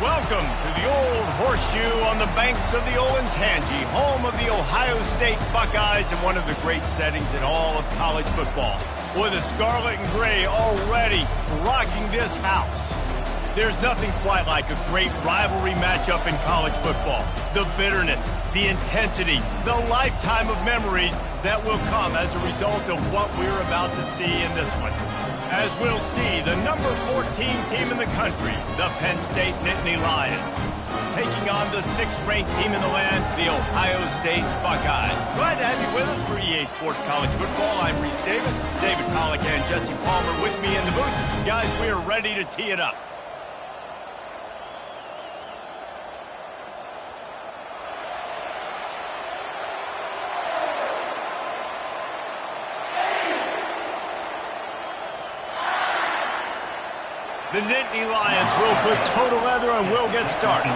Welcome to the Old Horseshoe on the banks of the Olentangy, home of the Ohio State Buckeyes and one of the great settings in all of college football. With the scarlet and gray already rocking this house. There's nothing quite like a great rivalry matchup in college football. The bitterness, the intensity, the lifetime of memories that will come as a result of what we're about to see in this one. As we'll see, the number 14 team in the country, the Penn State Nittany Lions, taking on the 6th-ranked team in the land, the Ohio State Buckeyes. Glad to have you with us for EA Sports College Football. I'm Reese Davis, David Pollack and Jesse Palmer with me in the booth. Guys, we are ready to tee it up. The Nittany Lions will put toe to leather and will get started.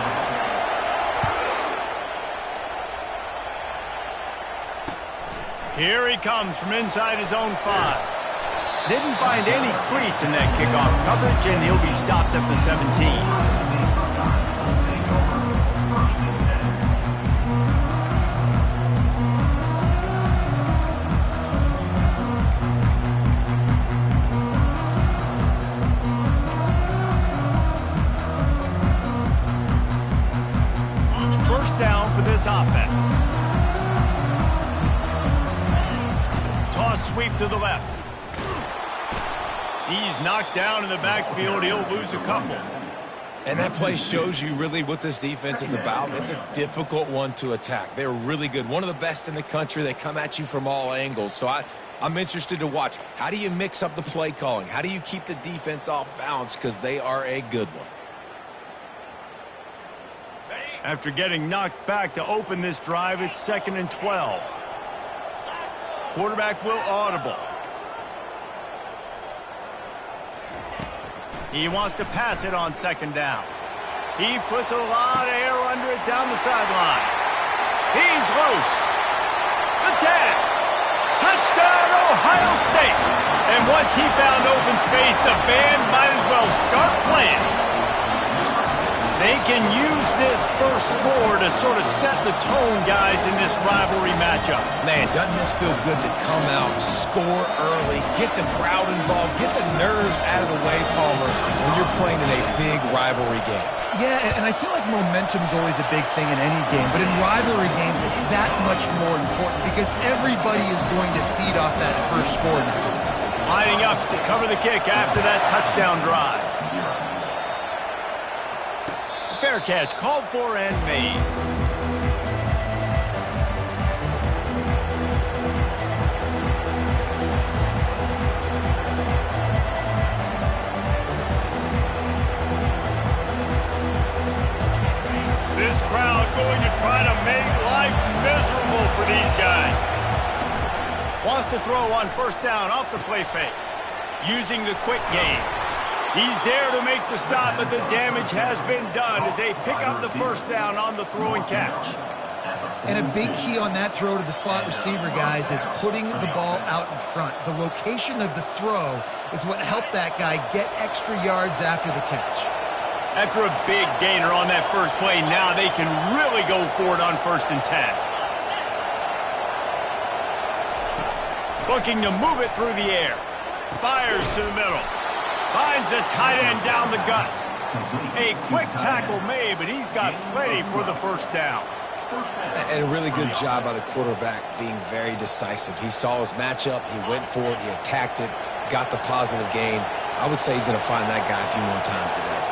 Here he comes from inside his own 5. Didn't find any crease in that kickoff coverage, and he'll be stopped at the 17. Down for this offense. Toss sweep to the left. He's knocked down in the backfield. He'll lose a couple. And that play shows you really what this defense is about. It's a difficult one to attack. They're really good. One of the best in the country. They come at you from all angles. So I'm interested to watch. How do you mix up the play calling? How do you keep the defense off balance? Because they are a good one. After getting knocked back to open this drive, it's 2nd and 12. Quarterback will audible. He wants to pass it on 2nd down. He puts a lot of air under it down the sideline. He's loose. The 10. Touchdown, Ohio State. And once he found open space, the band might as well start playing. They can use this first score to sort of set the tone, guys, in this rivalry matchup. Man, doesn't this feel good to come out, score early, get the crowd involved, get the nerves out of the way, Palmer, when you're playing in a big rivalry game? Yeah, and I feel like momentum's always a big thing in any game, but in rivalry games, it's that much more important because everybody is going to feed off that first score now. Lining up to cover the kick after that touchdown drive. Fair catch, called for and made. This crowd going to try to make life miserable for these guys. Wants to throw on 1st down off the play fake. Using the quick game. He's there to make the stop, but the damage has been done as they pick up the 1st down on the throw and catch. And a big key on that throw to the slot receiver, guys, is putting the ball out in front. The location of the throw is what helped that guy get extra yards after the catch. After a big gainer on that first play, now they can really go for it on 1st and 10. Looking to move it through the air. Fires to the middle. Finds a tight end down the gut. A quick tackle made, but he's got plenty for the 1st down. And a really good job by the quarterback being very decisive. He saw his matchup. He went for it. He attacked it. Got the positive gain. I would say he's going to find that guy a few more times today.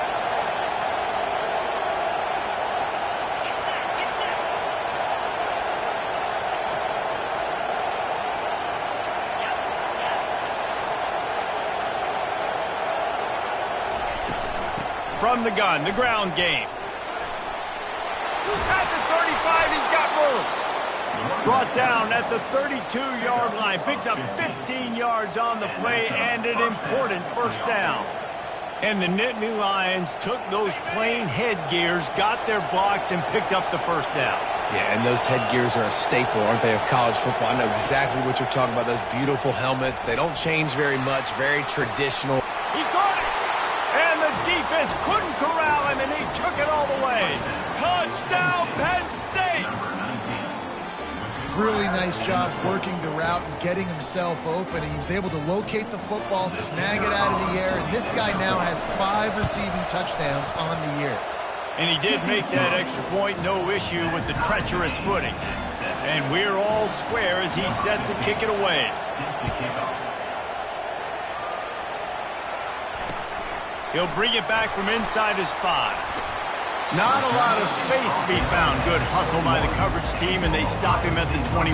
From the gun, the ground game. At the 35, he's got room. Brought down at the 32-yard line. Picks up 15 yards on the play and an important 1st down. And the Nittany Lions took those plain headgears, got their blocks, and picked up the 1st down. Yeah, and those headgears are a staple, aren't they, of college football? I know exactly what you're talking about, those beautiful helmets. They don't change very much, very traditional. He caught it, and the defense couldn't corral him, and he took it really nice job working the route and getting himself open. He was able to locate the football, snag it out of the air, and this guy now has 5 receiving touchdowns on the year. And he did make that extra point, no issue with the treacherous footing. And we're all square as he's set to kick it away. He'll bring it back from inside his 5. Not a lot of space to be found. Good hustle by the coverage team, and they stop him at the 21.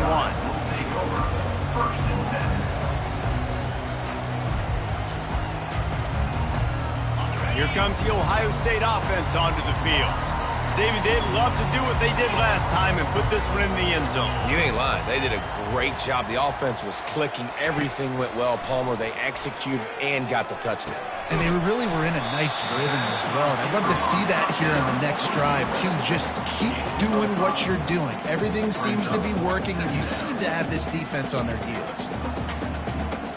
Here comes the Ohio State offense onto the field. David, they'd love to do what they did last time and put this one in the end zone. You ain't lying. They did a great job. The offense was clicking. Everything went well, Palmer. They executed and got the touchdown. And they really were in a nice rhythm as well. And I'd love to see that here on the next drive, too. Just keep doing what you're doing. Everything seems to be working, and you seem to have this defense on their heels.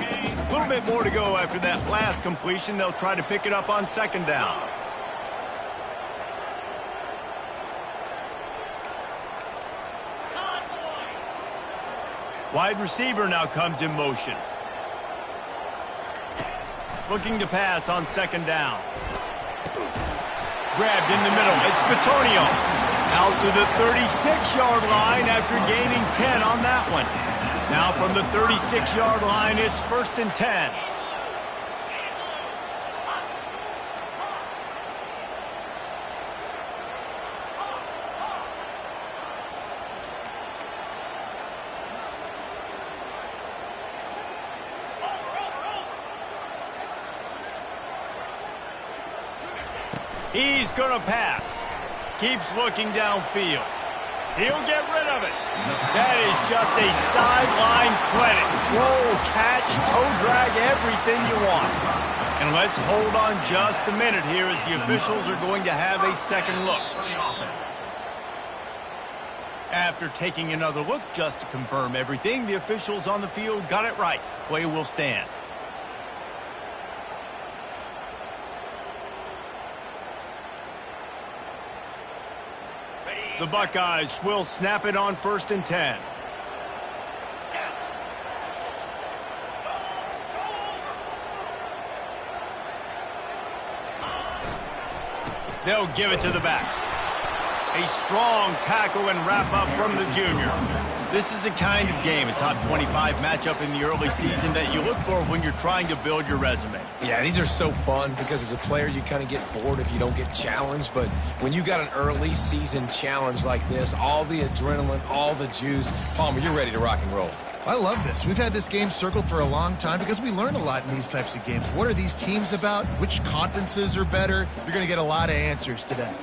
A little bit more to go after that last completion. They'll try to pick it up on second down. Wide receiver now comes in motion. Looking to pass on second down. Grabbed in the middle. It's Bitonio. Out to the 36-yard line after gaining 10 on that one. Now from the 36-yard line, it's 1st and 10. He's going to pass. Keeps looking downfield. He'll get rid of it. That is just a sideline credit. Roll, catch, toe drag, everything you want. And let's hold on just a minute here as the officials are going to have a second look. After taking another look just to confirm everything, the officials on the field got it right. Play will stand. The Buckeyes will snap it on 1st and 10. They'll give it to the back. A strong tackle and wrap up from the junior. This is the kind of game, a top 25 matchup in the early season that you look for when you're trying to build your resume. Yeah, these are so fun because as a player, you kind of get bored if you don't get challenged. But when you got an early season challenge like this, all the adrenaline, all the juice, Palmer, you're ready to rock and roll. I love this. We've had this game circled for a long time because we learn a lot in these types of games. What are these teams about? Which conferences are better? You're going to get a lot of answers today.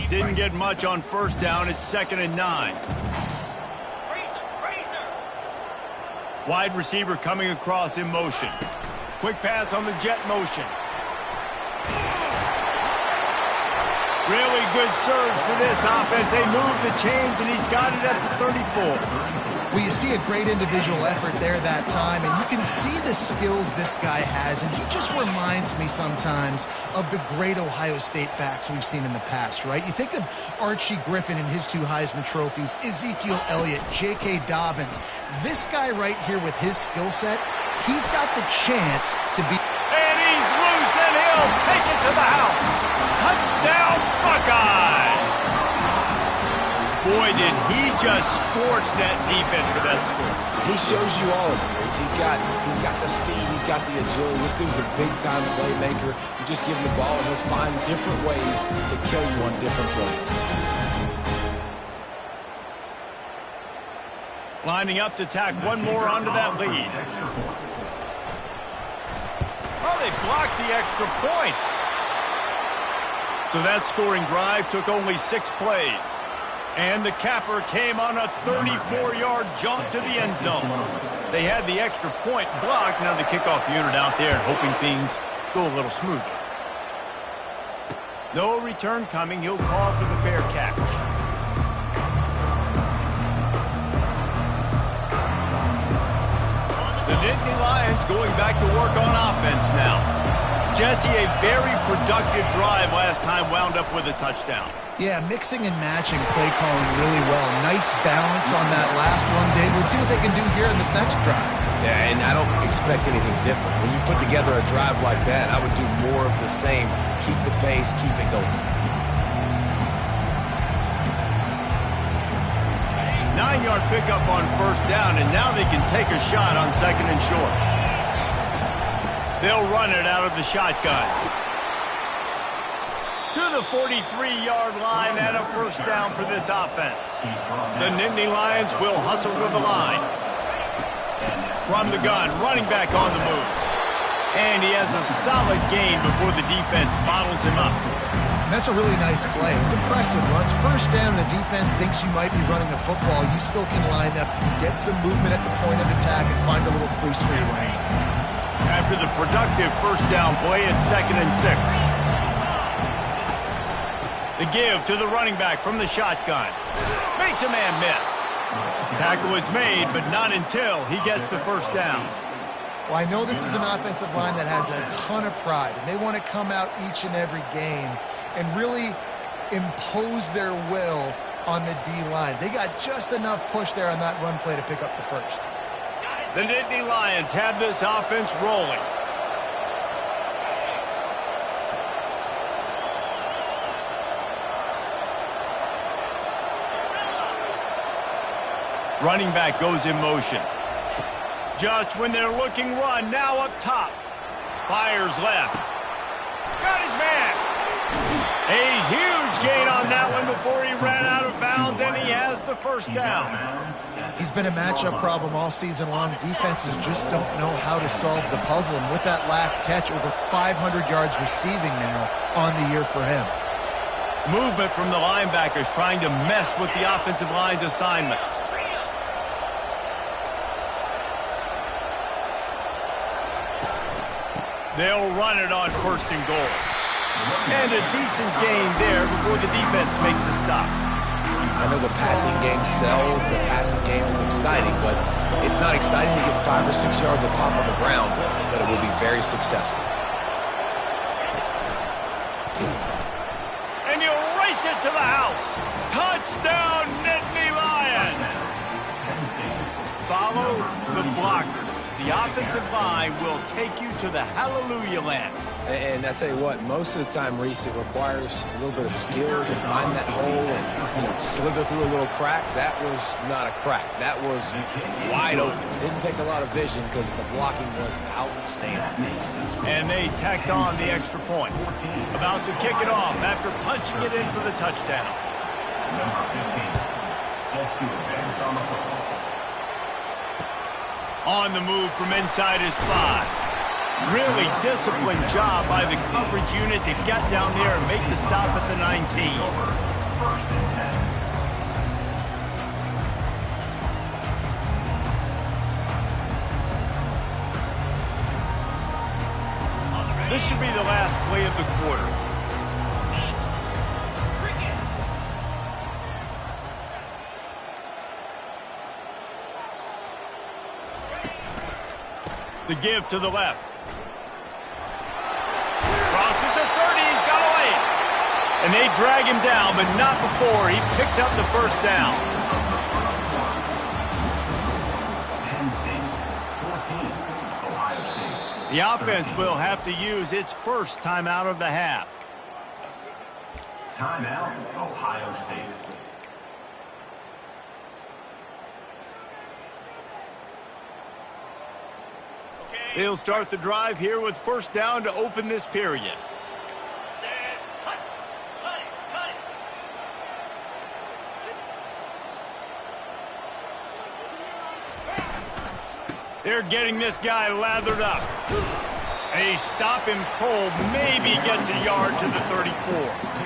Didn't get much on 1st down. It's 2nd and 9. Wide receiver coming across in motion. Quick pass on the jet motion. Really good surge for this offense. They move the chains, and he's got it at the 34. Well, you see a great individual effort there that time, and you can see the skills this guy has, and he just reminds me sometimes of the great Ohio State backs we've seen in the past, right? You think of Archie Griffin and his 2 Heisman trophies, Ezekiel Elliott, J.K. Dobbins. This guy right here with his skill set, he's got the chance to be... And he's loose, and he'll take it to the house. Touchdown, Buckeyes! Boy, did he just scorch that defense for that score. He shows you all of it. He's got the speed, he's got the agility. This dude's a big-time playmaker. You just give him the ball, and he'll find different ways to kill you on different plays. Lining up to tack one more onto that lead. Oh, they blocked the extra point. So that scoring drive took only 6 plays. And the capper came on a 34-yard jaunt to the end zone. They had the extra point blocked. Now the kickoff unit out there hoping things go a little smoother. No return coming. He'll call for the fair catch. The Nittany Lions going back to work on offense now. Jesse, a very productive drive last time wound up with a touchdown. Yeah, mixing and matching play calling really well. Nice balance on that last one, Dave. Let's see what they can do here in this next drive. Yeah, and I don't expect anything different. When you put together a drive like that, I would do more of the same. Keep the pace, keep it going. 9-yard pickup on first down, and now they can take a shot on second and short. They'll run it out of the shotgun. To the 43-yard line and a first down for this offense. The Nittany Lions will hustle to the line. From the gun, running back on the move. And he has a solid gain before the defense bottles him up. And that's a really nice play. It's impressive. Once first down, the defense thinks you might be running the football. You still can line up, get some movement at the point of attack, and find a little crease for your running back. After the productive first down play, it's 2nd and 6. The give to the running back from the shotgun. Makes a man miss. Tackle is made, but not until he gets the first down. Well, I know this is an offensive line that has a ton of pride, and they want to come out each and every game and really impose their will on the D-line. They got just enough push there on that run play to pick up the first. The Nittany Lions have this offense rolling. Running back goes in motion. Just when they're looking run, now up top. Fires left. Got his man. A huge gain on that one before he ran out of bounds, and he has the first down. He's been a matchup problem all season long. Defenses just don't know how to solve the puzzle. And with that last catch, over 500 yards receiving now on the year for him. Movement from the linebackers trying to mess with the offensive line's assignments. They'll run it on 1st and goal. And a decent gain there before the defense makes a stop. I know the passing game sells, the passing game is exciting, but it's not exciting to get 5 or 6 yards a pop on the ground, but it will be very successful. And he'll race it to the house. Touchdown, Nittany Lions! Follow the blockers. The offensive line will take you to the hallelujah land. And I tell you what, most of the time, Reese, it requires a little bit of skill to find that hole and slither through a little crack. That was not a crack. That was wide open. Didn't take a lot of vision because the blocking was outstanding. And they tacked on the extra point. About to kick it off after punching it in for the touchdown. Number 15, set to advance on the football. On the move from inside his 5. Really disciplined job by the coverage unit to get down there and make the stop at the 19. 1st and 10. This should be the last play of the quarter. The give to the left. Crosses the 30, he's got away. And they drag him down, but not before he picks up the first down. The offense will have to use its first timeout of the half. Timeout, Ohio State. They'll start the drive here with first down to open this period. They're getting this guy lathered up. They stop him cold, maybe gets a yard to the 34.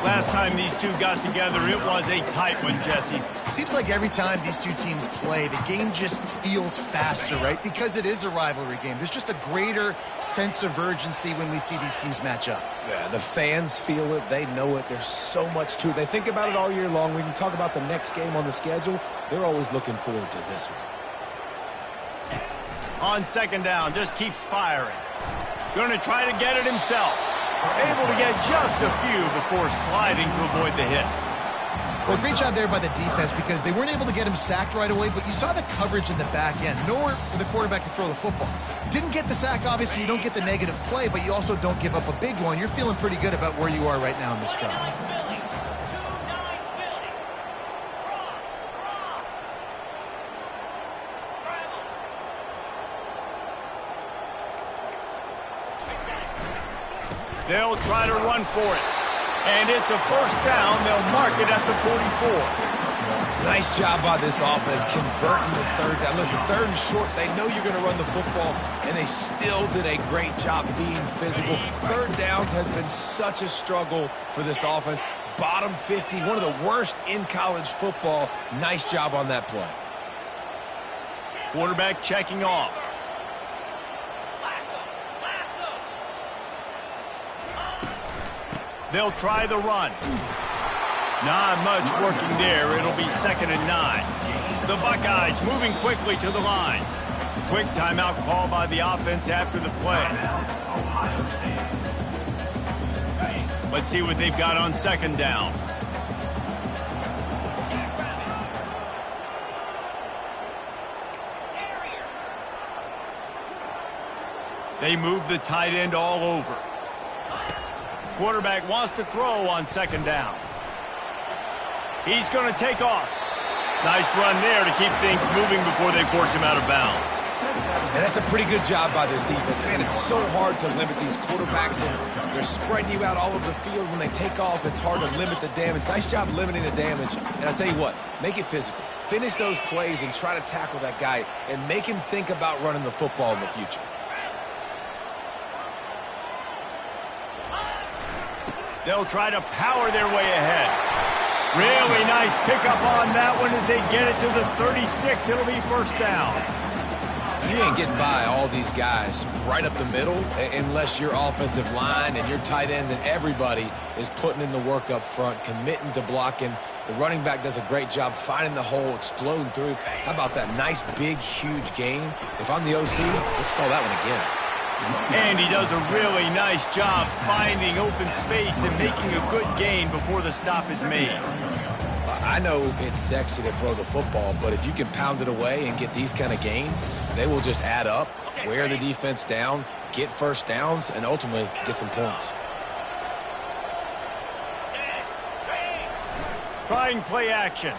Last time these two got together, it was a tight one, Jesse. It seems like every time these two teams play, the game just feels faster, right? Because it is a rivalry game. There's just a greater sense of urgency when we see these teams match up. Yeah, the fans feel it. They know it. There's so much to it. They think about it all year long. We can talk about the next game on the schedule. They're always looking forward to this one. On second down, just keeps firing. Going to try to get it himself. Able to get just a few before sliding to avoid the hits. Well, great job there by the defense because they weren't able to get him sacked right away, but you saw the coverage in the back end. Nowhere for the quarterback to throw the football. Didn't get the sack, obviously. You don't get the negative play, but you also don't give up a big one. You're feeling pretty good about where you are right now in this drive. They'll try to run for it. And it's a first down. They'll mark it at the 44. Nice job by this offense converting the third down. Listen, third and short, they know you're going to run the football, and they still did a great job being physical. Third downs has been such a struggle for this offense. Bottom 50, one of the worst in college football. Nice job on that play. Quarterback checking off. They'll try the run. Not much working there. It'll be 2nd and 9. The Buckeyes moving quickly to the line. Quick timeout call by the offense after the play. Let's see what they've got on 2nd down. They move the tight end all over. Quarterback wants to throw on 2nd down. He's going to take off. Nice run there to keep things moving before they force him out of bounds. And that's a pretty good job by this defense. Man, it's so hard to limit these quarterbacks, and they're spreading you out all over the field. When they take off, it's hard to limit the damage. Nice job limiting the damage. And I'll tell you what, make it physical. Finish those plays and try to tackle that guy and make him think about running the football in the future. They'll try to power their way ahead. Really nice pickup on that one as they get it to the 36. It'll be first down. You ain't getting by all these guys right up the middle unless your offensive line and your tight ends and everybody is putting in the work up front, committing to blocking. The running back does a great job finding the hole, exploding through. How about that nice, big, huge gain? If I'm the OC, let's call that one again. And he does a really nice job finding open space and making a good gain before the stop is made. I know it's sexy to throw the football, but if you can pound it away and get these kind of gains, they will just add up, wear the defense down, get first downs, and ultimately get some points. Trying play action.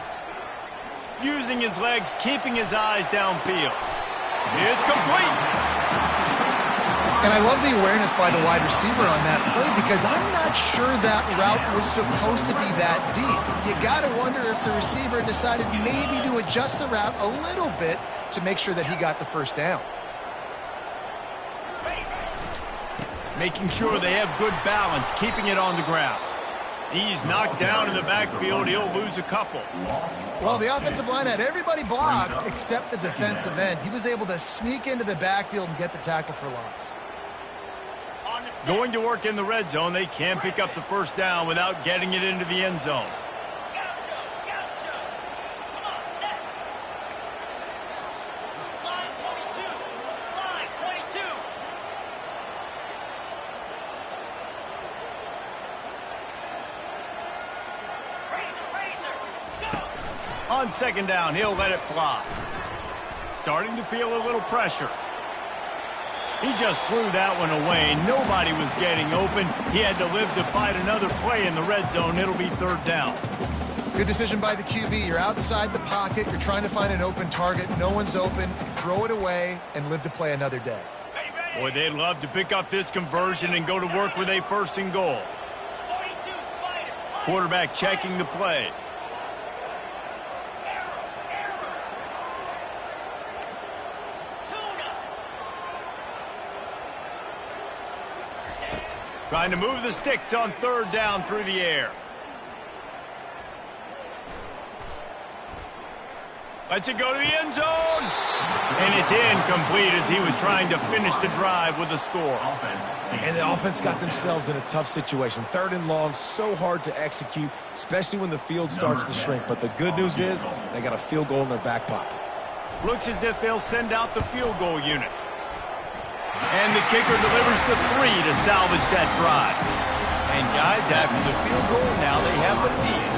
Using his legs, keeping his eyes downfield. It's complete. And I love the awareness by the wide receiver on that play because I'm not sure that route was supposed to be that deep. You got to wonder if the receiver decided maybe to adjust the route a little bit to make sure that he got the first down. Making sure they have good balance, keeping it on the ground. He's knocked down in the backfield. He'll lose a couple. Well, the offensive line had everybody blocked except the defensive end. He was able to sneak into the backfield and get the tackle for loss. Going to work in the red zone. They can't pick up the first down without getting it into the end zone. On 2nd down, he'll let it fly. Starting to feel a little pressure. He just threw that one away. Nobody was getting open. He had to live to fight another play in the red zone. It'll be 3rd down. Good decision by the QB. You're outside the pocket. You're trying to find an open target. No one's open. Throw it away and live to play another day. Boy, they'd love to pick up this conversion and go to work with a 1st and goal. Quarterback checking the play. Trying to move the sticks on 3rd down through the air. Lets it go to the end zone. And it's incomplete as he was trying to finish the drive with a score. And the offense got themselves in a tough situation. 3rd and long, so hard to execute, especially when the field starts to shrink. But the good news is they got a field goal in their back pocket. Looks as if they'll send out the field goal unit. And the kicker delivers the 3 to salvage that drive. And guys, after the field goal, now they have the lead.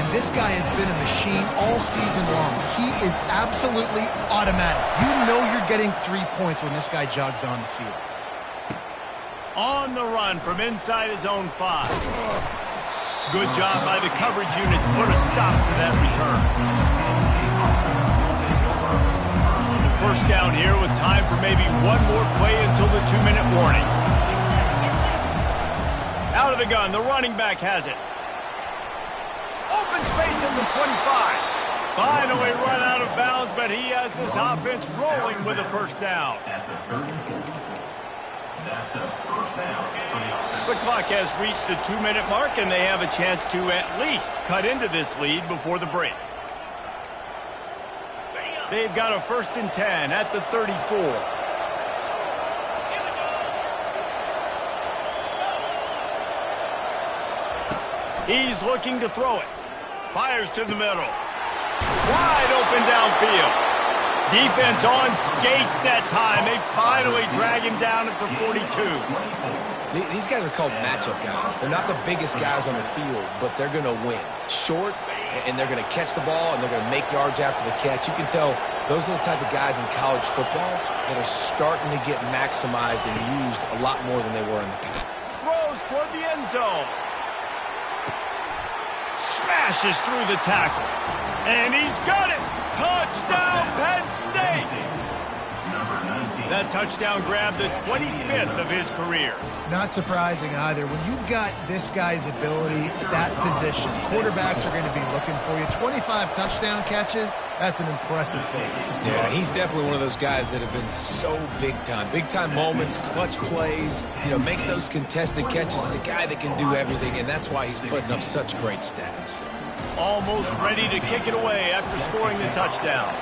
And this guy has been a machine all season long. He is absolutely automatic. You know you're getting 3 points when this guy jogs on the field. On the run from inside his own 5. Good job by the coverage unit to put a stop to that return. First down here with time for maybe one more play until the 2-minute warning. Out of the gun, the running back has it. Open space at the 25. Finally run out of bounds, but he has this offense rolling with a first down. That's a first down for the offense. The clock has reached the 2-minute mark, and they have a chance to at least cut into this lead before the break. They've got a 1st and 10 at the 34. He's looking to throw it. Fires to the middle. Wide open downfield. Defense on skates that time. They finally drag him down at the 42. These guys are called matchup guys. They're not the biggest guys on the field, but they're going to win. Short, and they're going to catch the ball, and they're going to make yards after the catch. You can tell those are the type of guys in college football that are starting to get maximized and used a lot more than they were in the past. Throws toward the end zone. Smashes through the tackle. And he's got it. Touchdown, Penn State. That touchdown grabbed the 25th of his career. Not surprising either. When you've got this guy's ability at that position, quarterbacks are going to be looking for you. 25 touchdown catches, that's an impressive feat. Yeah, he's definitely one of those guys that have been so big time. Big time moments, clutch plays, makes those contested catches. He's a guy that can do everything, and that's why he's putting up such great stats. Almost ready to kick it away after scoring the touchdown.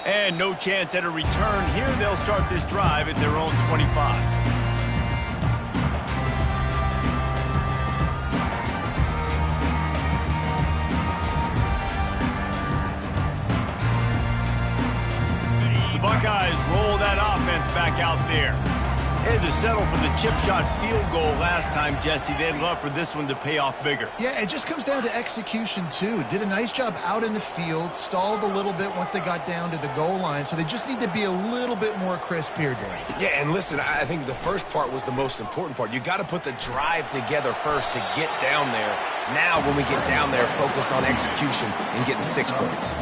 And no chance at a return here. They'll start this drive at their own 25. The Buckeyes roll that offense back out there. They had to settle for the chip shot field goal last time, Jesse. They'd love for this one to pay off bigger. Yeah, it just comes down to execution, too. Did a nice job out in the field, stalled a little bit once they got down to the goal line, so they just need to be a little bit more crisp here, Dave. Yeah, and listen, I think the first part was the most important part. You got to put the drive together first to get down there. Now, when we get down there, focus on execution and getting 6 points.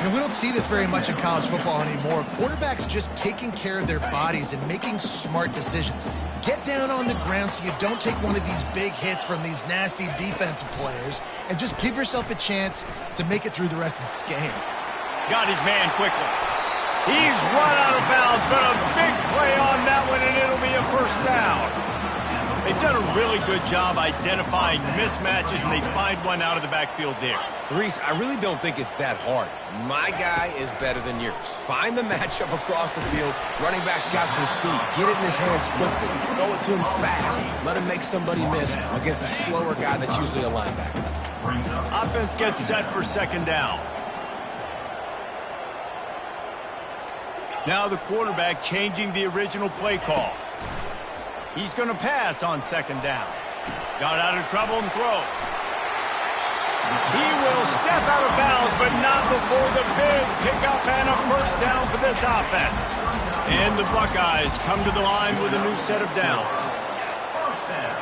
We don't see this very much in college football anymore. Quarterbacks just taking care of their bodies and making smart decisions. Get down on the ground so you don't take one of these big hits from these nasty defensive players and just give yourself a chance to make it through the rest of this game. Got his man quickly. He's run out of bounds, but a big play on that one, and it'll be a first down. They've done a really good job identifying mismatches, and they find one out of the backfield there. Reese, I really don't think it's that hard. My guy is better than yours. Find the matchup across the field. Running back's got some speed. Get it in his hands quickly. Throw it to him fast. Let him make somebody miss against a slower guy that's usually a linebacker. Offense gets set for second down. Now the quarterback changing the original play call. He's going to pass on second down. Got out of trouble and throws. He will step out of bounds, but not before the big pickup and a first down for this offense. And the Buckeyes come to the line with a new set of downs. First down.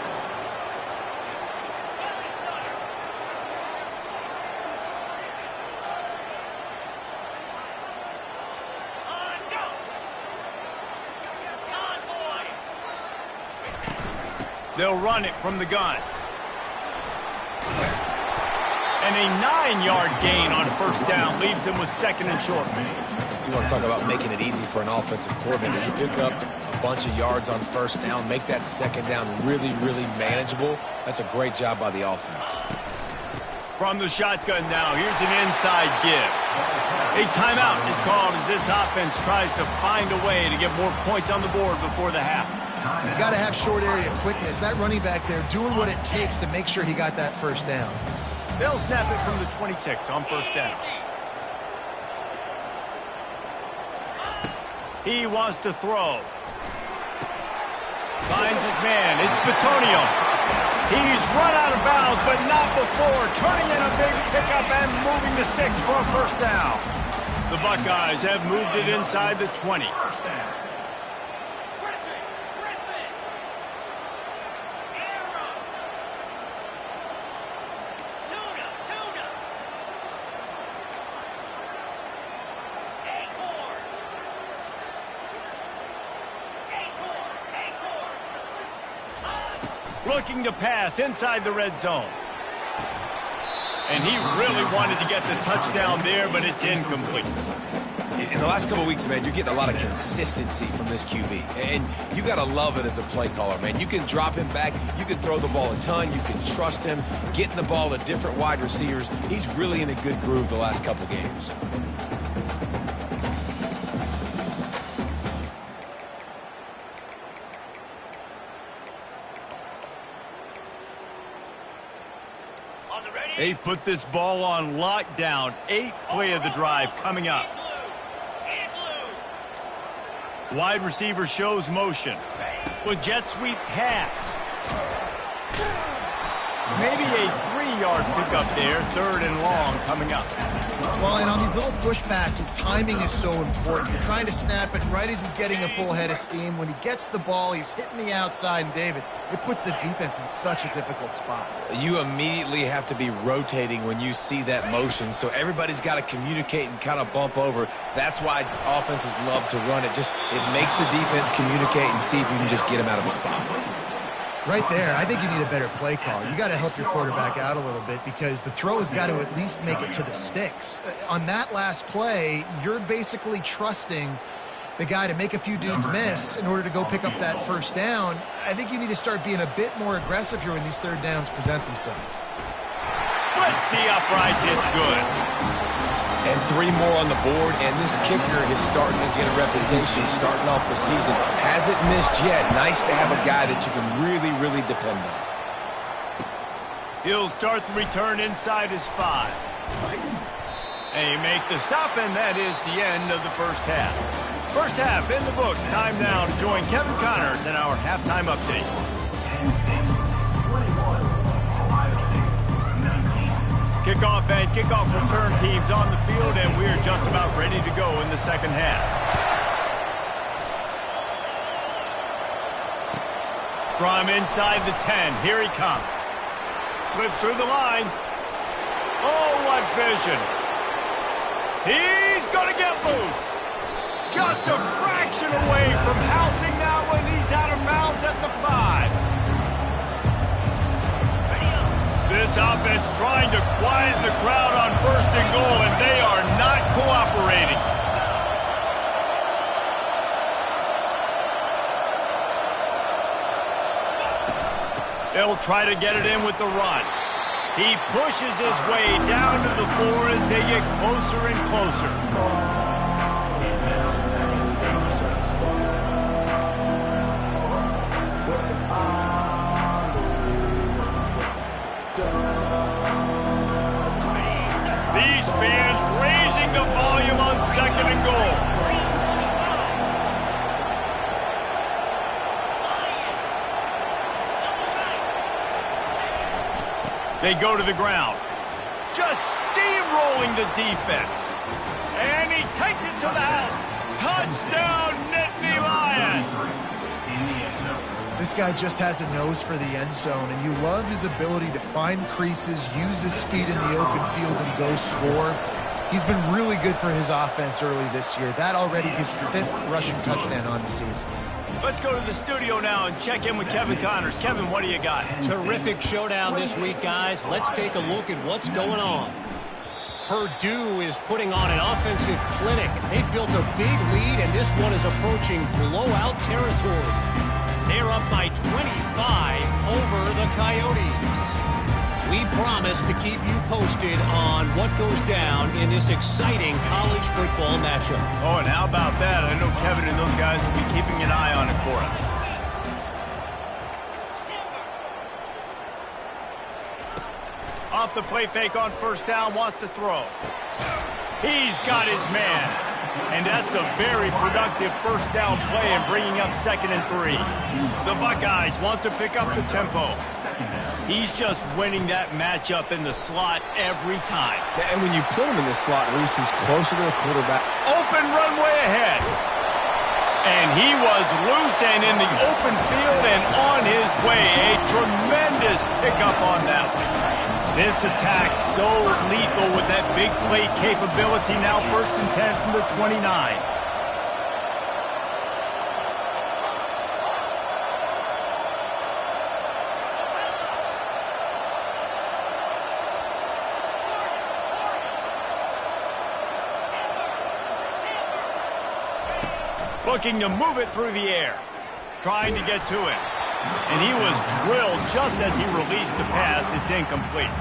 They'll run it from the gun. And a 9-yard gain on first down leaves them with second and short. You want to talk about making it easy for an offensive coordinator. You pick up a bunch of yards on first down, make that second down really, really manageable. That's a great job by the offense. From the shotgun now, here's an inside give. A timeout is called as this offense tries to find a way to get more points on the board before the half. You got to have short area quickness. That running back there doing what it takes to make sure he got that first down. They'll snap it from the 26 on first down. He wants to throw. Finds his man. It's Bitonio. He's run out of bounds, but not before. Turning in a big pickup and moving the sticks for a first down. The Buckeyes have moved it inside the 20. Looking to pass inside the red zone. And he really wanted to get the touchdown there, but it's incomplete. In the last couple of weeks, man, you're getting a lot of consistency from this QB. And you got to love it as a play caller, man. You can drop him back. You can throw the ball a ton. You can trust him. Getting the ball to different wide receivers. He's really in a good groove the last couple games. They've put this ball on lockdown. 8th play of the drive coming up. Wide receiver shows motion. With jet sweep pass. Maybe a 3-yard pickup there. 3rd and long coming up. Well, and on these little push passes, timing is so important. You're trying to snap it right as he's getting a full head of steam. When he gets the ball, he's hitting the outside, and David, it puts the defense in such a difficult spot. You immediately have to be rotating when you see that motion, so everybody's got to communicate and kind of bump over. That's why offenses love to run it. It makes the defense communicate and see if you can just get him out of a spot. Right there, I think you need a better play call. You got to help your quarterback out a little bit because the throw has got to at least make it to the sticks. On that last play, you're basically trusting the guy to make a few dudes miss in order to go pick up that first down. I think you need to start being a bit more aggressive here when these third downs present themselves. Splits the uprights, it's good. And 3 more on the board, and this kicker is starting to get a reputation starting off the season. Hasn't missed yet. Nice to have a guy that you can really, really depend on. He'll start the return inside his 5. And he make the stop, and that is the end of the first half. First half in the books. Time now to join Kevin Connors in our halftime update. Kickoff and kickoff return teams on the field, and we're just about ready to go in the second half. From inside the 10, here he comes. Slips through the line. Oh, what vision. He's going to get loose. Just a fraction away from housing that one. He's out of bounds at the 5. This offense trying to quieten the crowd on 1st and goal, and they are not cooperating. They'll try to get it in with the run. He pushes his way down to the floor as they get closer and closer. These fans raising the volume on 2nd and goal. They go to the ground. Just steamrolling the defense. And he takes it to the house. Touchdown, Nittany Lions. This guy just has a nose for the end zone, and you love his ability to find creases, use his speed in the open field, and go score. He's been really good for his offense early this year. That already his 5th rushing touchdown on the season. Let's go to the studio now and check in with Kevin Connors. Kevin, what do you got? Terrific showdown this week, guys. Let's take a look at what's going on. Purdue is putting on an offensive clinic. They've built a big lead, and this one is approaching blowout territory. They're up by 25 over the Coyotes. We promise to keep you posted on what goes down in this exciting college football matchup. Oh, and how about that? I know Kevin and those guys will be keeping an eye on it for us. Off the play fake on 1st down, wants to throw. He's got his man. And that's a very productive first down play and bringing up 2nd and 3. The Buckeyes want to pick up the tempo. He's just winning that matchup in the slot every time. And when you put him in the slot, Reese, he's closer to the quarterback. Open runway ahead. And he was loose and in the open field and on his way. A tremendous pickup on that one. This attack so lethal with that big play capability. Now 1st and 10 from the 29. Looking to move it through the air. Trying to get to it. And he was drilled just as he released the pass. It's incomplete.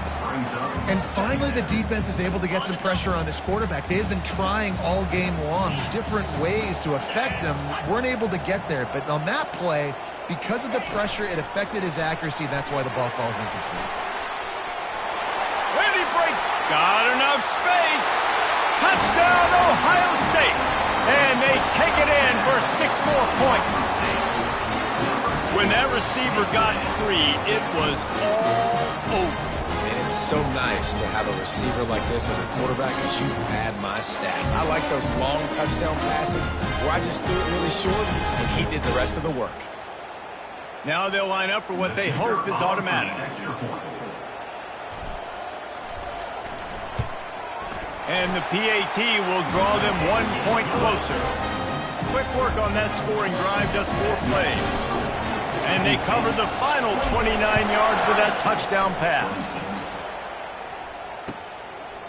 And finally, the defense is able to get some pressure on this quarterback. They had been trying all game long, different ways to affect him. Weren't able to get there. But on that play, because of the pressure, it affected his accuracy. That's why the ball falls incomplete. When he breaks, got enough space. Touchdown, Ohio State. And they take it in for 6 more points. When that receiver got free, it was all over. And it's so nice to have a receiver like this as a quarterback because you pad my stats. I like those long touchdown passes where I just threw it really short and he did the rest of the work. Now they'll line up for what they hope is automatic. And the PAT will draw them 1 point closer. Quick work on that scoring drive, just 4 plays. And they covered the final 29 yards with that touchdown pass.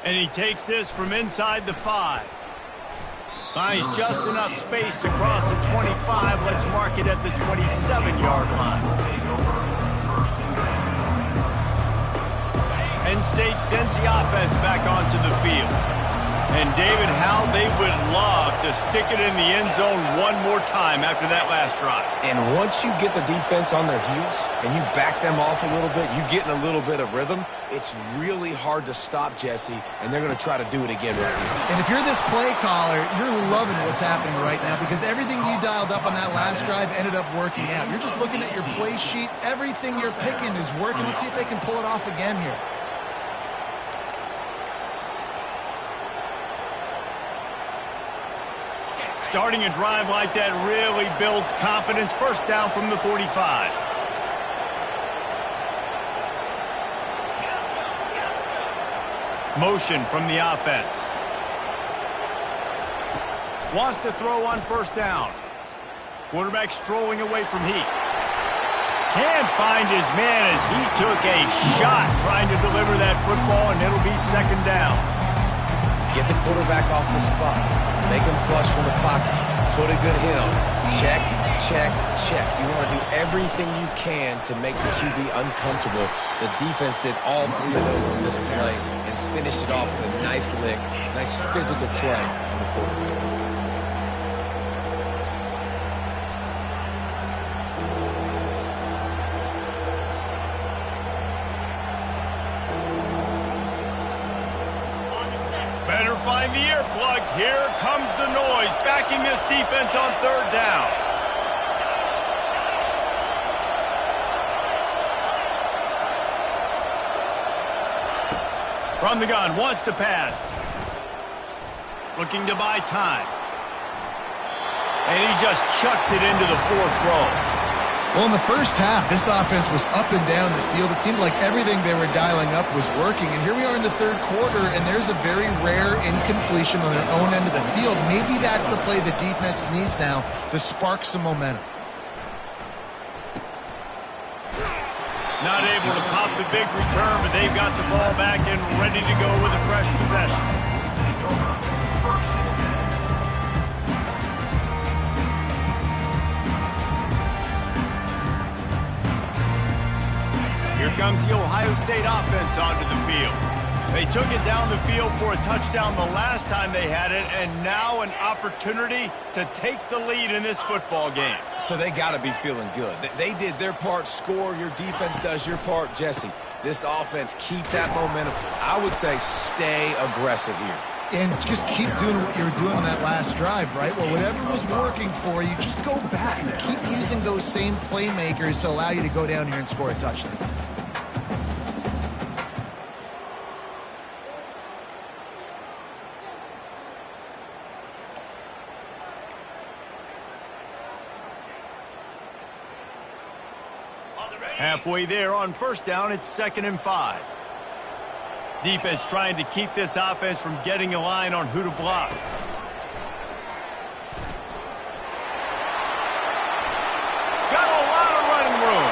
And he takes this from inside the 5. Finds just enough space to cross the 25. Let's mark it at the 27-yard line. Penn State sends the offense back onto the field. And David, how they would love to stick it in the end zone one more time after that last drive. And once you get the defense on their heels and you back them off a little bit, you get in a little bit of rhythm, it's really hard to stop, Jesse, and they're going to try to do it again right here. And if you're this play caller, you're loving what's happening right now because everything you dialed up on that last drive ended up working out. You're just looking at your play sheet. Everything you're picking is working. Let's see if they can pull it off again here. Starting a drive like that really builds confidence. First down from the 45. Motion from the offense. Wants to throw on first down. Quarterback strolling away from heat. Can't find his man as he took a shot trying to deliver that football, and it'll be 2nd down. Get the quarterback off the spot. Make him flush from the pocket. Put a good hit on him. Check, check, check. You want to do everything you can to make the QB uncomfortable. The defense did all 3 of those on this play and finished it off with a nice lick, nice physical play on the quarterback. Better find the earplugs. Here comes the noise, backing this defense on 3rd down. From the gun, wants to pass. Looking to buy time. And he just chucks it into the 4th row. Well, in the first half, this offense was up and down the field. It seemed like everything they were dialing up was working. And here we are in the 3rd quarter, and there's a very rare incompletion on their own end of the field. Maybe that's the play the defense needs now to spark some momentum. Not able to pop the big return, but they've got the ball back and ready to go with a fresh possession. Here comes the Ohio State offense onto the field. They took it down the field for a touchdown the last time they had it, and now an opportunity to take the lead in this football game. So they got to be feeling good. They did their part, score. Your defense does your part. Jesse, this offense, keep that momentum. I would say stay aggressive here. And just keep doing what you were doing on that last drive, right? Well, whatever was working for you, just go back. Keep using those same playmakers to allow you to go down here and score a touchdown. Halfway there on first down, it's 2nd and 5. Defense trying to keep this offense from getting a line on who to block. Got a lot of running room.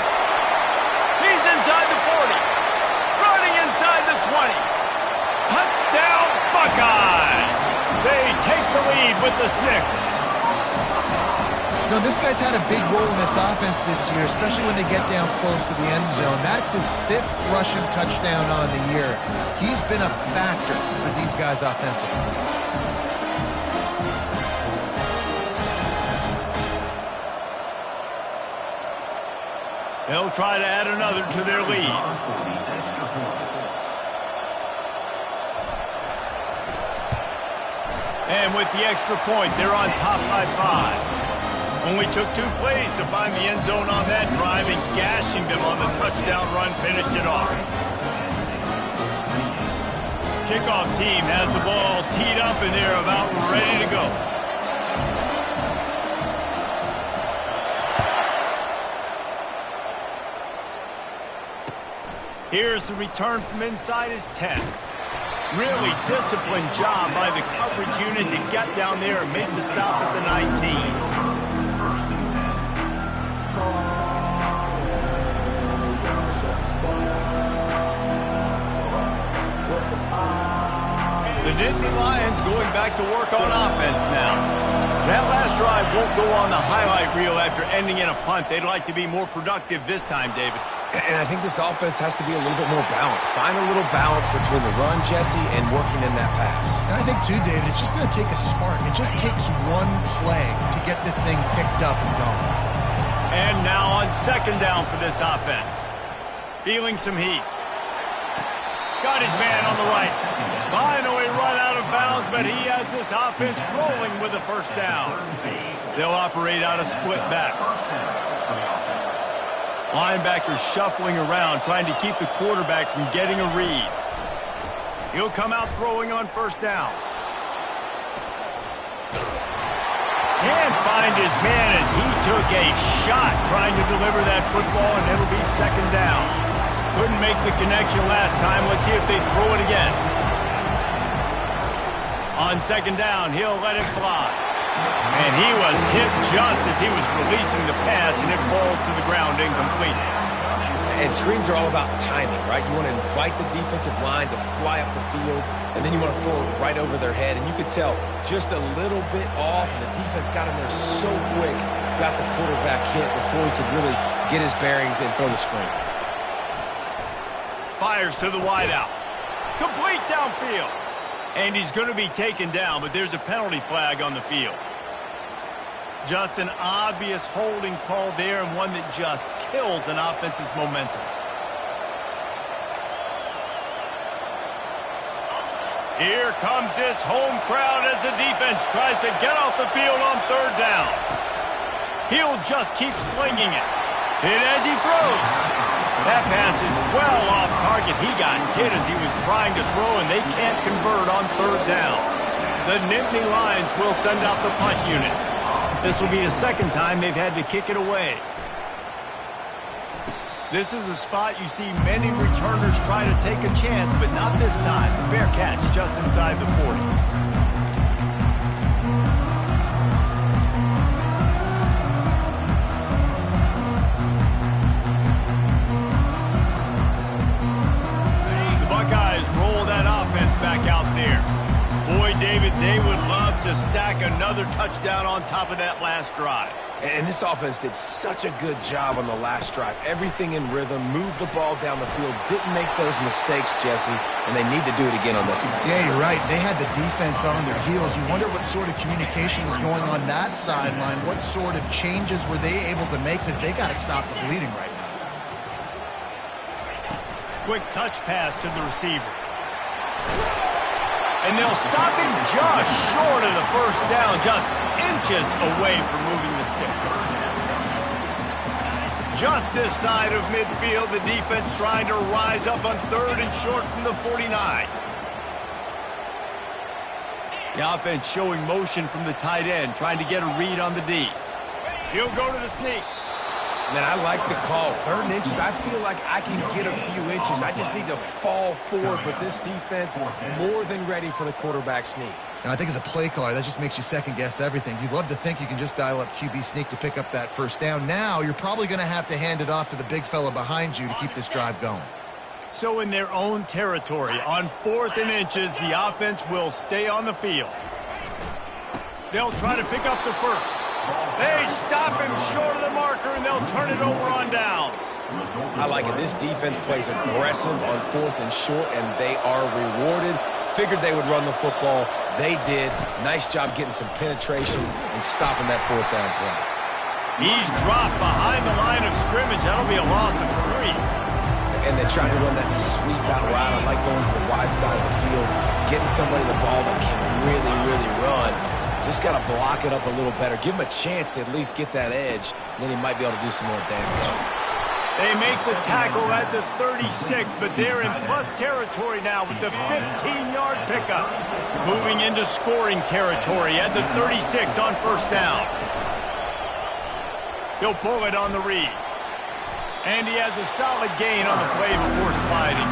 He's inside the 40. Running inside the 20. Touchdown, Buckeyes! They take the lead with the 6. No, this guy's had a big role in this offense this year, especially when they get down close to the end zone. That's his 5th rushing touchdown on the year. He's been a factor for these guys offensively. They'll try to add another to their lead. And with the extra point, they're on top by 5. Only took 2 plays to find the end zone on that drive, and gashing them on the touchdown run finished it off. Kickoff team has the ball teed up, and they're about ready to go. Here's the return from inside his 10. Really disciplined job by the coverage unit to get down there and make the stop at the 19. The Nittany Lions going back to work on offense now. That last drive won't go on the highlight reel after ending in a punt. They'd like to be more productive this time, David. And I think this offense has to be a little bit more balanced. Find a little balance between the run, Jesse, and working in that pass. And I think, too, David, it's just going to take a spark. It just takes one play to get this thing picked up and going. And now on 2nd down for this offense. Feeling some heat. Got his man on the right. Finally run out of bounds, but he has this offense rolling with a 1st down. They'll operate out of split backs. Linebackers shuffling around, trying to keep the quarterback from getting a read. He'll come out throwing on 1st down. Can't find his man as he took a shot trying to deliver that football, and it'll be 2nd down. Couldn't make the connection last time. Let's see if they throw it again. On 2nd down, he'll let it fly. And he was hit just as he was releasing the pass, and it falls to the ground incomplete. And screens are all about timing, right? You want to invite the defensive line to fly up the field, and then you want to throw it right over their head. And you could tell just a little bit off, and the defense got in there so quick, got the quarterback hit before he could really get his bearings and throw the screen. Fires to the wideout. Complete downfield. And he's going to be taken down, but there's a penalty flag on the field. Just an obvious holding call there, and one that just kills an offense's momentum. Here comes this home crowd as the defense tries to get off the field on 3rd down. He'll just keep slinging it. Hit as he throws. That pass is well off target. He got hit as he was trying to throw, and they can't convert on 3rd down. The Nittany Lions will send out the punt unit. This will be the 2nd time they've had to kick it away. This is a spot you see many returners try to take a chance, but not this time. Fair catch just inside the 40. Out there. Boy, David, they would love to stack another touchdown on top of that last drive. And this offense did such a good job on the last drive. Everything in rhythm, moved the ball down the field, didn't make those mistakes, Jesse, and they need to do it again on this one. Yeah, you're right. They had the defense on their heels. You wonder what sort of communication was going on that sideline. What sort of changes were they able to make, because they got to stop the bleeding right now. Quick touch pass to the receiver. And they'll stop him just short of the first down, just inches away from moving the sticks. Just this side of midfield, the defense trying to rise up on 3rd and short from the 49. The offense showing motion from the tight end, trying to get a read on the D. He'll go to the sneak. Man, I like the call. 3rd and inches, I feel like I can get a few inches. I just need to fall forward, but this defense more than ready for the quarterback sneak. Now, I think as a play caller, that just makes you second-guess everything. You'd love to think you can just dial up QB sneak to pick up that first down. Now, you're probably going to have to hand it off to the big fella behind you to keep this drive going. So in their own territory, on 4th and inches, the offense will stay on the field. They'll try to pick up the first. They stop him short of the marker, and they'll turn it over on downs. I like it. This defense plays aggressive on 4th and short, and they are rewarded. Figured they would run the football. They did. Nice job getting some penetration and stopping that 4th down play. He's dropped behind the line of scrimmage. That'll be a loss of 3. And they tried to run that sweep out route. I like going to the wide side of the field, getting somebody the ball that can really, really run. Just got to block it up a little better. Give him a chance to at least get that edge, and then he might be able to do some more damage. They make the tackle at the 36, but they're in plus territory now with the 15-yard pickup. Moving into scoring territory at the 36 on first down. He'll pull it on the read. And he has a solid gain on the play before sliding.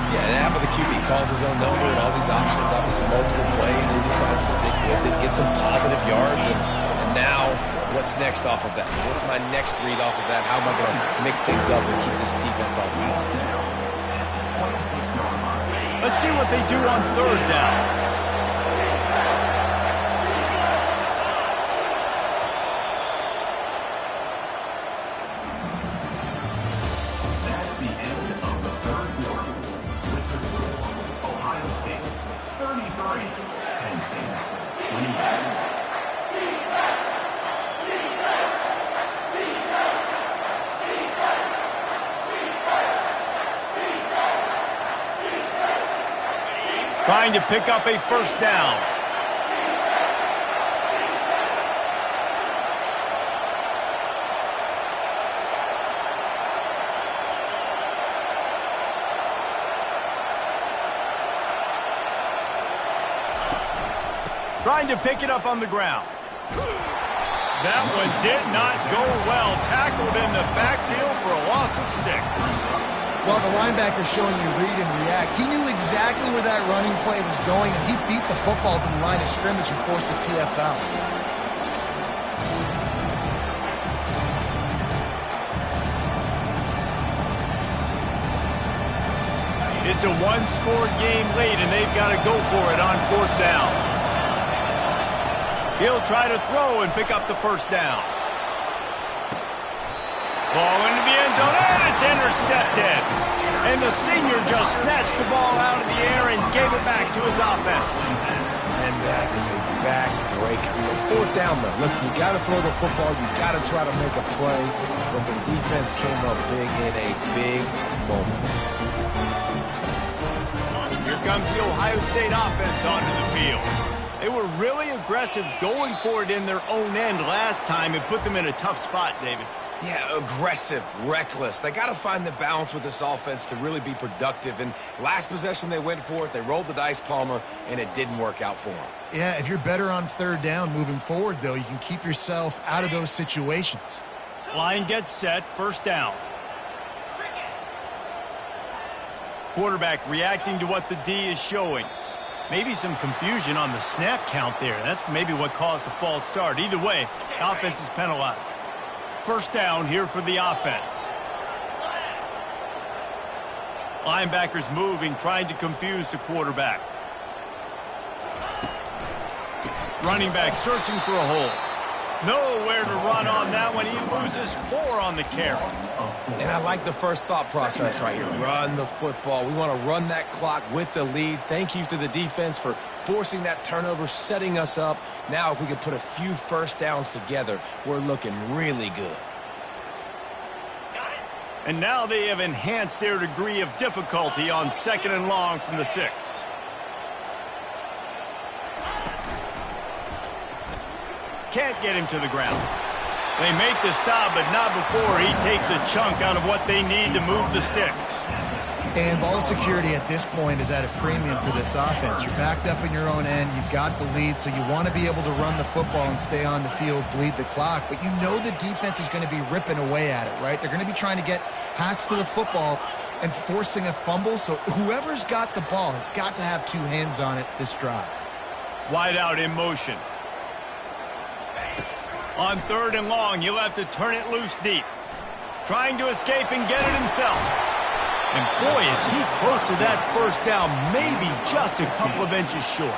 Yeah, and half of the QB calls his own number and all these options, obviously multiple plays. He decides to stick with it, get some positive yards, and now what's next off of that? What's my next read off of that? How am I going to mix things up and keep this defense off balance? Let's see what they do on 3rd down. Trying to pick up a first down. Trying to pick it up on the ground. That one did not go well. Tackled in the backfield for a loss of 6. Well, the linebacker showing you read and react. He knew exactly where that running play was going, and he beat the football to the line of scrimmage and forced the TFL. It's a one-score game late, and they've got to go for it on 4th down. He'll try to throw and pick up the first down. Ball into the end zone, and it's intercepted. And the senior just snatched the ball out of the air and gave it back to his offense. And that is a backbreaker. It's 4th down, though. Listen, you got to throw the football. You got to try to make a play. But the defense came up big in a big moment. Here comes the Ohio State offense onto the field. They were really aggressive going for it in their own end last time and put them in a tough spot, David. Yeah, aggressive, reckless. They got to find the balance with this offense to really be productive. And last possession, they went for it. They rolled the dice, Palmer, and it didn't work out for them. Yeah, if you're better on 3rd down moving forward, though, you can keep yourself out of those situations. Line gets set, first down. Quarterback reacting to what the D is showing. Maybe some confusion on the snap count there. That's maybe what caused the false start. Either way, offense is penalized. First down here for the offense. Linebackers moving, trying to confuse the quarterback. Running back searching for a hole. Nowhere to run on that one. He loses 4 on the carry. And I like the first thought process right here. Run the football. We want to run that clock with the lead. Thank you to the defense for forcing that turnover, setting us up. Now if we could put a few first downs together, we're looking really good. And now they have enhanced their degree of difficulty on 2nd and long from the 6. Can't get him to the ground. They make the stop, but not before he takes a chunk out of what they need to move the sticks. And ball security at this point is at a premium for this offense. You're backed up in your own end. You've got the lead, so you want to be able to run the football and stay on the field, bleed the clock. But you know the defense is going to be ripping away at it, right? They're going to be trying to get hats to the football and forcing a fumble. So whoever's got the ball has got to have two hands on it this drive. Wide out in motion. On 3rd and long, you'll have to turn it loose deep. Trying to escape and get it himself. And boy, is he close to that first down, maybe just a couple of inches short.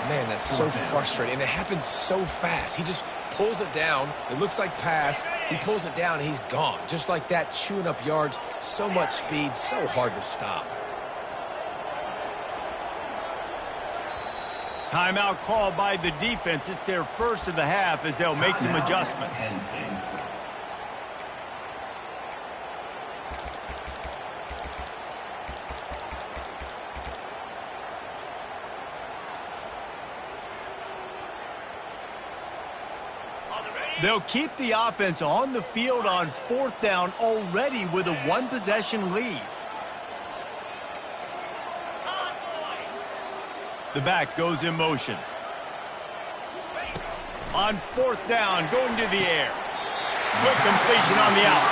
Man, that's so frustrating. And it happens so fast. He just pulls it down. It looks like pass. He pulls it down, and he's gone. Just like that, chewing up yards. So much speed, so hard to stop. Timeout called by the defense. It's their first of the half as they'll make some adjustments. They'll keep the offense on the field on 4th down already with a one-possession lead. The back goes in motion. On 4th down, going to the air. Quick completion on the out.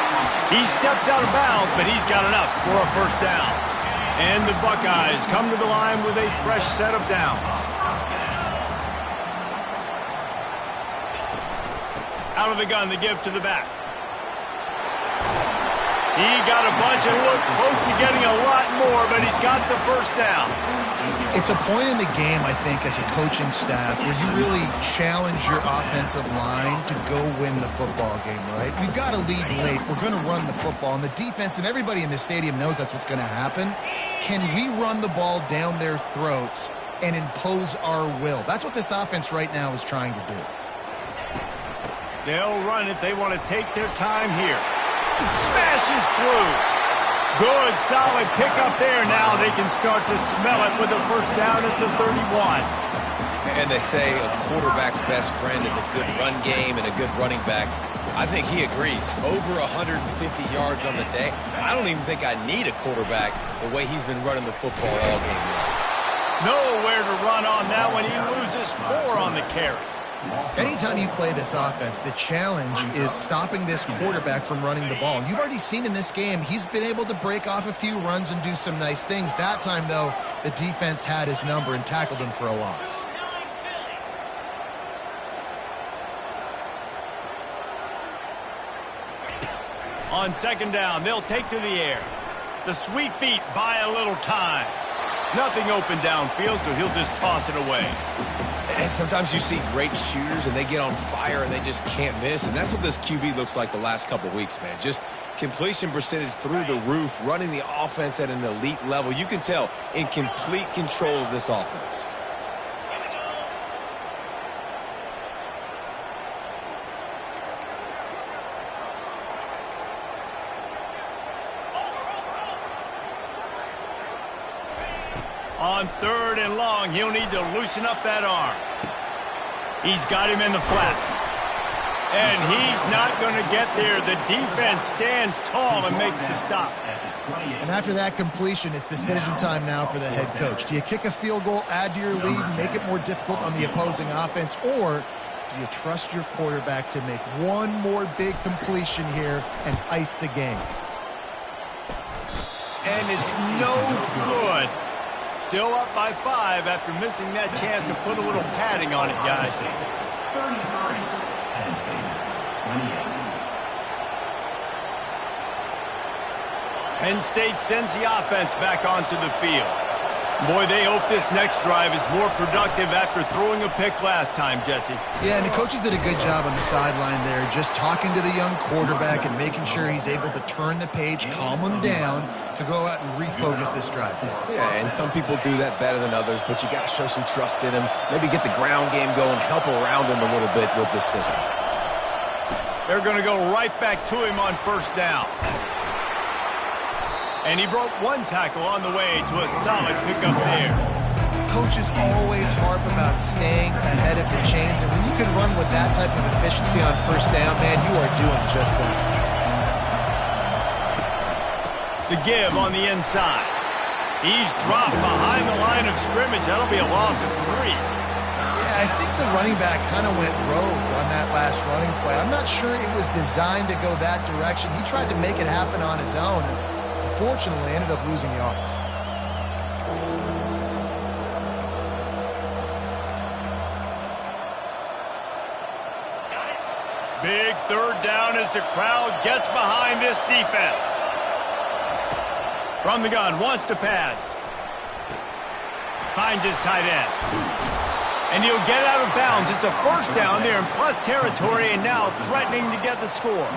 He steps out of bounds, but he's got enough for a first down. And the Buckeyes come to the line with a fresh set of downs. Out of the gun to give to the back. He got a bunch and looked close to getting a lot more, but he's got the first down. It's a point in the game, I think, as a coaching staff where you really challenge your offensive line to go win the football game, right? We've got a lead late. We're going to run the football, and the defense and everybody in the stadium knows that's what's going to happen. Can we run the ball down their throats and impose our will? That's what this offense right now is trying to do. They'll run it. They want to take their time here. Smashes through. Good, solid pickup there. Now they can start to smell it with a first down at the 31. And they say a quarterback's best friend is a good run game and a good running back. I think he agrees. Over 150 yards on the day. I don't even think I need a quarterback the way he's been running the football all game long. Nowhere to run on that one. He loses 4 on the carry. Anytime you play this offense, the challenge is stopping this quarterback from running the ball. And you've already seen in this game, he's been able to break off a few runs and do some nice things. That time, though, the defense had his number and tackled him for a loss. On 2nd down, they'll take to the air. The sweet feet buy a little time. Nothing open downfield, so he'll just toss it away. And sometimes you see great shooters and they get on fire and they just can't miss. And that's what this QB looks like the last couple weeks, man. Just completion percentage through the roof, running the offense at an elite level. You can tell in complete control of this offense. On 3rd and long, he'll need to loosen up that arm. He's got him in the flat. And he's not going to get there. The defense stands tall and makes the stop. And after that completion, it's decision time now for the head coach. Do you kick a field goal, add to your lead, and make it more difficult on the opposing offense, or do you trust your quarterback to make one more big completion here and ice the game? And it's no good. Still up by 5 after missing that chance to put a little padding on it, guys. 33. Penn State, 28. Penn State sends the offense back onto the field. Boy, they hope this next drive is more productive after throwing a pick last time, Jesse. Yeah, and the coaches did a good job on the sideline there, just talking to the young quarterback and making sure he's able to turn the page, calm him down to go out and refocus this drive. Yeah, and some people do that better than others, but you got to show some trust in him. Maybe get the ground game going, help around him a little bit with this system. They're going to go right back to him on 1st down. And he broke one tackle on the way to a solid pickup there. coaches always harp about staying ahead of the chains, and when you can run with that type of efficiency on first down, man, you are doing just that. The give on the inside. He's dropped behind the line of scrimmage. That'll be a loss of 3. Yeah, I think the running back kind of went rogue on that last running play. I'm not sure it was designed to go that direction. He tried to make it happen on his own, and unfortunately ended up losing yards. Big third down as the crowd gets behind this defense. From the gun, wants to pass. Finds his tight end. And he'll get out of bounds. It's a first down there in plus territory, and now threatening to get the score.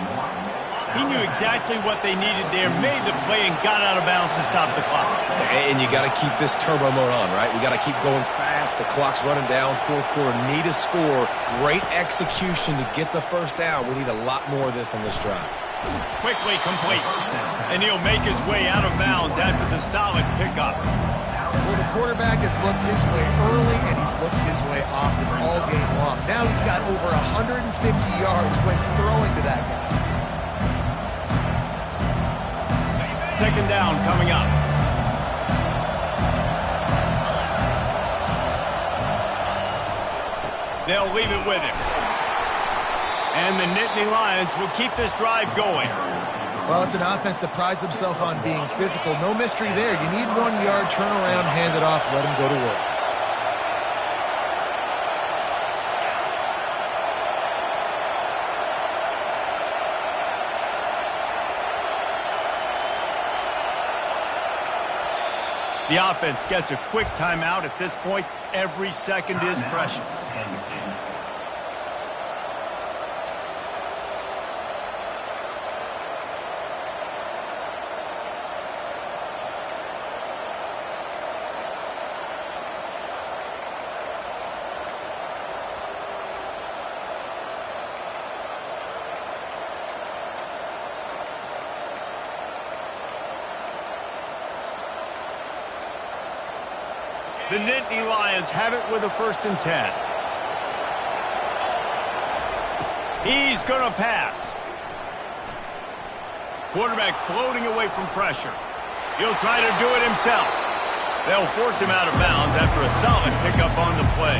He knew exactly what they needed there, made the play, and got out of bounds to stop the clock. And you got to keep this turbo mode on, right? We got to keep going fast. The clock's running down. Fourth quarter, need a score. Great execution to get the first down. We need a lot more of this on this drive. Quickly complete. And he'll make his way out of bounds after the solid pickup. Well, the quarterback has looked his way early, and he's looked his way often all game long. Now he's got over 150 yards when throwing to that guy. Second down coming up. They'll leave it with him. And the Nittany Lions will keep this drive going. Well, it's an offense that prides themselves on being physical. No mystery there. You need 1 yard, turn around, hand it off, let them go to work. The offense gets a quick timeout at this point. Every second is precious. The Nittany Lions have it with a 1st and 10. He's going to pass. Quarterback floating away from pressure. He'll try to do it himself. They'll force him out of bounds after a solid pickup on the play.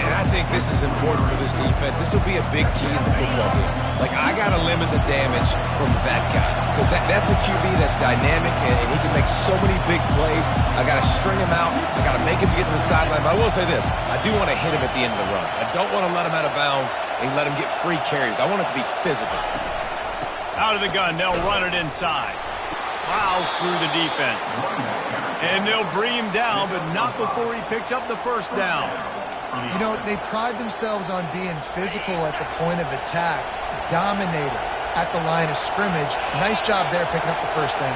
And I think this is important for this defense. This will be a big key in the football game. Like, I got to limit the damage from that guy. Because that's a QB that's dynamic, and he can make so many big plays. I got to string him out. I got to make him get to the sideline. But I will say this. I do want to hit him at the end of the runs. I don't want to let him out of bounds and let him get free carries. I want it to be physical. Out of the gun, they'll run it inside. Plows through the defense. And they'll bring him down, but not before he picks up the first down. You know, they pride themselves on being physical at the point of attack, dominating at the line of scrimmage. Nice job there picking up the first down.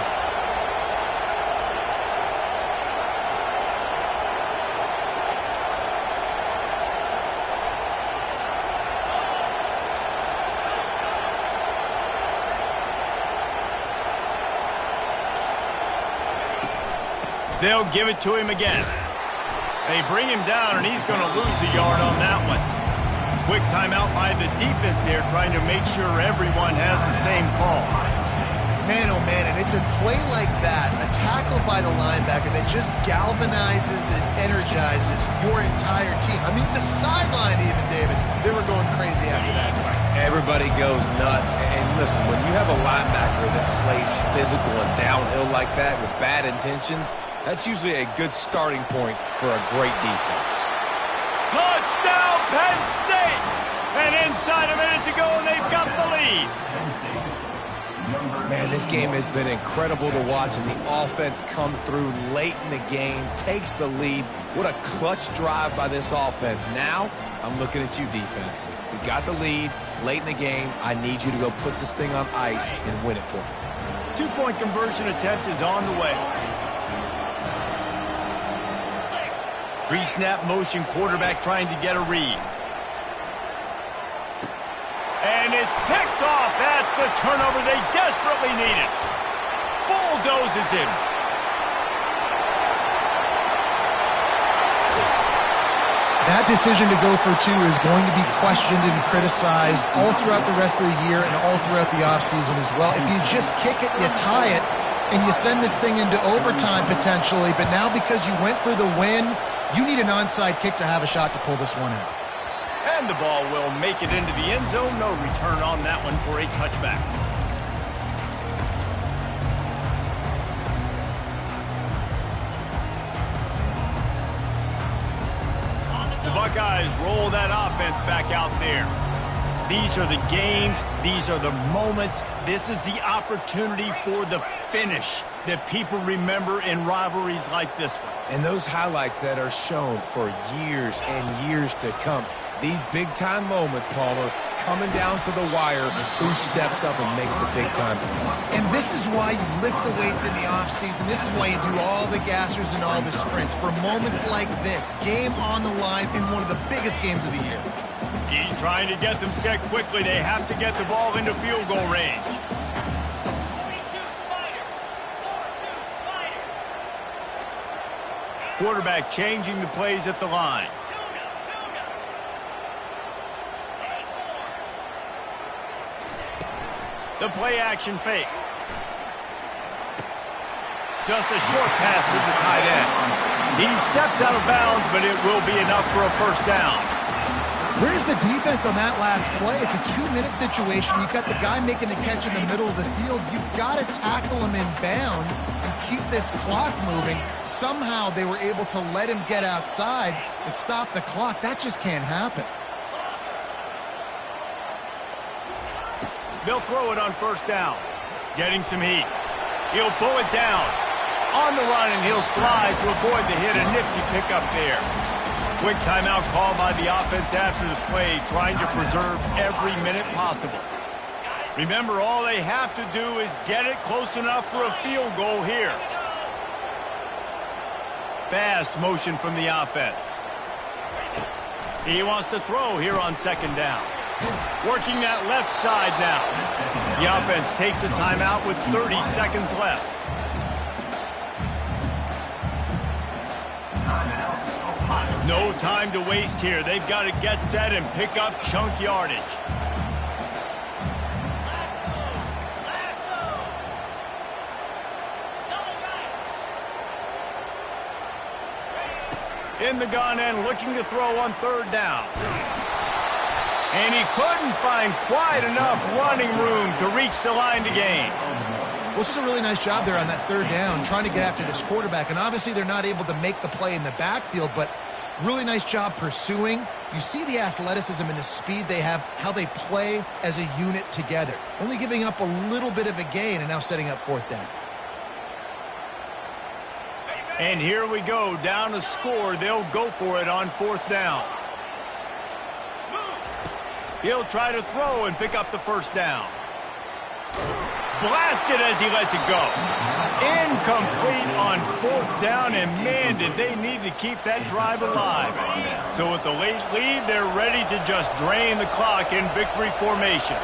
They'll give it to him again. They bring him down, and he's going to lose a yard on that one. Quick timeout by the defense there, trying to make sure everyone has the same call. Man, oh man, and it's a play like that, a tackle by the linebacker that just galvanizes and energizes your entire team. I mean, the sideline even, David, they were going crazy after that. Everybody goes nuts. And listen, when you have a linebacker that plays physical and downhill like that with bad intentions, that's usually a good starting point for a great defense. Touchdown, Penn State! And inside a minute to go, and they've got the lead. Man, this game has been incredible to watch, and the offense comes through late in the game, takes the lead. What a clutch drive by this offense. Now, I'm looking at you, defense. We got the lead late in the game. I need you to go put this thing on ice and win it for me. 2-point conversion attempt is on the way. Pre-snap motion, quarterback trying to get a read. And it's picked off. That's the turnover they desperately needed. Bulldozes him. decision to go for two is going to be questioned and criticized all throughout the rest of the year and all throughout the offseason as well. If you just kick it, you tie it, and you send this thing into overtime potentially, but now because you went for the win, you need an onside kick to have a shot to pull this one out. And the ball will make it into the end zone. No return on that one for a touchback. The Buckeyes roll that offense back out there. These are the games. These are the moments. This is the opportunity for the finish that people remember in rivalries like this one. And those highlights that are shown for years and years to come. These big-time moments, Palmer, coming down to the wire, who steps up and makes the big-time play. And this is why you lift the weights in the offseason. This is why you do all the gassers and all the sprints. For moments like this, game on the line in one of the biggest games of the year. He's trying to get them set quickly. They have to get the ball into field goal range. Quarterback changing the plays at the line. The play action fake. Just a short pass to the tight end. He steps out of bounds, but it will be enough for a first down. Where's the defense on that last play? It's a 2-minute situation. You've got the guy making the catch in the middle of the field. You've got to tackle him in bounds and keep this clock moving. Somehow they were able to let him get outside and stop the clock. That just can't happen. They'll throw it on first down. Getting some heat. He'll pull it down. On the run, and he'll slide to avoid the hit. A nifty pickup there. Quick timeout called by the offense after the play, trying to preserve every minute possible. Remember, all they have to do is get it close enough for a field goal here. Fast motion from the offense. He wants to throw here on second down. Working that left side now. The offense takes a timeout with 30 seconds left. No time to waste here. They've got to get set and pick up chunk yardage. In the gun and looking to throw on third down. And he couldn't find quite enough running room to reach the line to gain. Well, this is a really nice job there on that third down, trying to get after this quarterback. And obviously they're not able to make the play in the backfield, but really nice job pursuing. You see the athleticism and the speed they have, how they play as a unit together. Only giving up a little bit of a gain and now setting up fourth down. And here we go, down a score. They'll go for it on fourth down. He'll try to throw and pick up the first down. Blasted as he lets it go. Incomplete on fourth down, and man, did they need to keep that drive alive. So with the late lead, they're ready to just drain the clock in victory formation.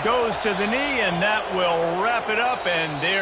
Goes to the knee, and that will wrap it up, and they're